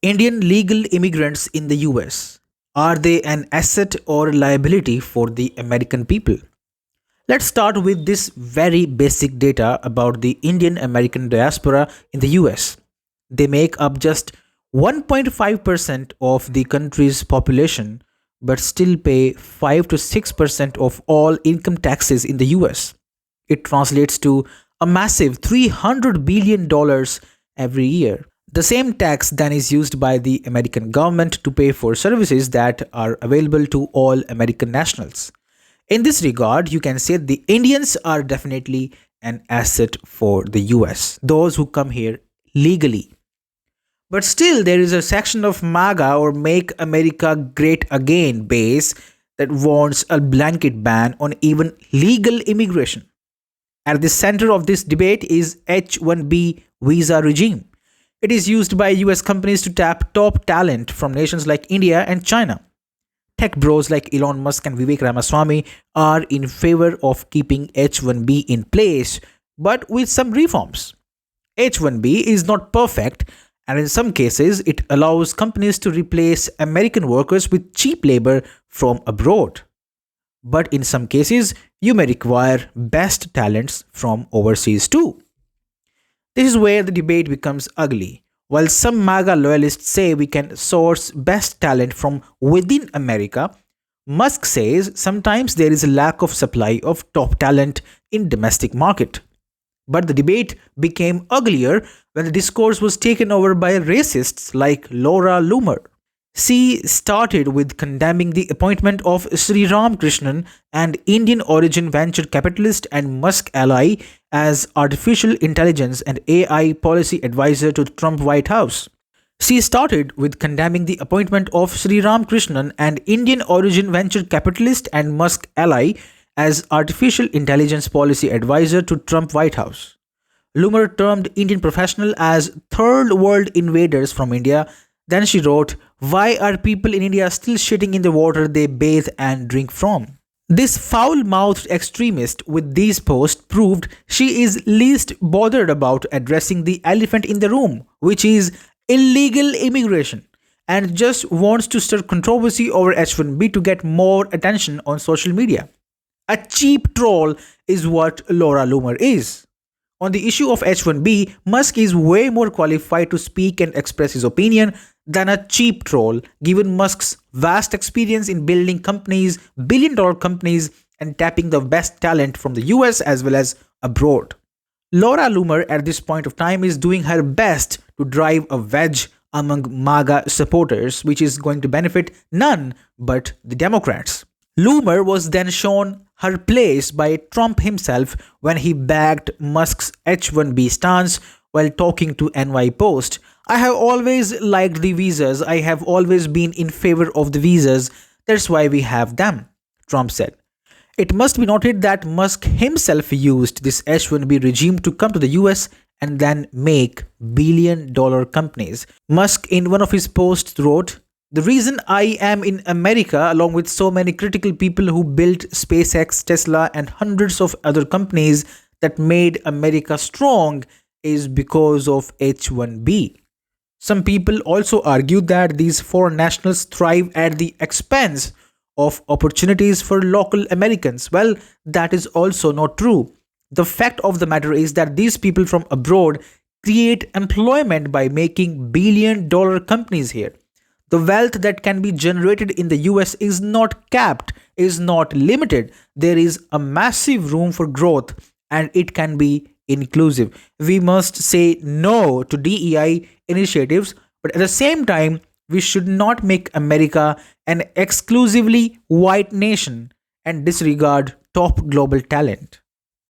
Indian legal immigrants in the US. Are they an asset or liability for the American people? Let's start with this very basic data about the Indian American diaspora in the US. They make up just 1.5% of the country's population but still pay 5 to 6% of all income taxes in the US. It translates to a massive $300 billion dollars every year. The same tax then is used by the American government to pay for services that are available to all American nationals. In this regard, you can say the Indians are definitely an asset for the US, those who come here legally. But still, there is a section of MAGA or Make America Great Again base that wants a blanket ban on even legal immigration. At the center of this debate is H-1B visa regime. It is used by US companies to tap top talent from nations like India and China. Tech bros like Elon Musk and Vivek Ramaswamy are in favor of keeping H-1B in place, but with some reforms. H-1B is not perfect, and in some cases, it allows companies to replace American workers with cheap labor from abroad. But in some cases, you may require best talents from overseas too. This is where the debate becomes ugly. While some MAGA loyalists say we can source best talent from within America, Musk says sometimes there is a lack of supply of top talent in domestic market. But the debate became uglier when the discourse was taken over by racists like Laura Loomer. She started with condemning the appointment of Sri Ramakrishnan, an Indian origin venture capitalist and Musk ally, as artificial intelligence and AI policy advisor to the Trump White House. She started with condemning the appointment of Sri Ramakrishnan, an Indian origin venture capitalist and Musk ally, as artificial intelligence policy advisor to Trump White House. Loomer termed Indian professional as third world invaders from India. Then she wrote, "Why are people in India still shitting in the water they bathe and drink from?" This foul mouthed extremist with these posts proved she is least bothered about addressing the elephant in the room, which is illegal immigration, and just wants to stir controversy over H-1B to get more attention on social media. A cheap troll is what Laura Loomer is. On the issue of H-1B, Musk is way more qualified to speak and express his opinion than a cheap troll, given Musk's vast experience in building companies, billion-dollar companies, and tapping the best talent from the US as well as abroad. Laura Loomer at this point of time is doing her best to drive a wedge among MAGA supporters, which is going to benefit none but the Democrats. Loomer was then shown her place by Trump himself when he backed Musk's H-1B stance while talking to NY Post. "I have always liked the visas. I have always been in favor of the visas. That's why we have them," Trump said. It must be noted that Musk himself used this H-1B regime to come to the US and then make billion-dollar companies. Musk in one of his posts wrote, "The reason I am in America along with so many critical people who built SpaceX, Tesla, and hundreds of other companies that made America strong is because of H-1B. Some people also argue that these foreign nationals thrive at the expense of opportunities for local Americans. Well, that is also not true. The fact of the matter is that these people from abroad create employment by making billion-dollar companies here. The wealth that can be generated in the US is not capped, is not limited. There is a massive room for growth and it can be inclusive. We must say no to DEI initiatives, but at the same time, we should not make America an exclusively white nation and disregard top global talent."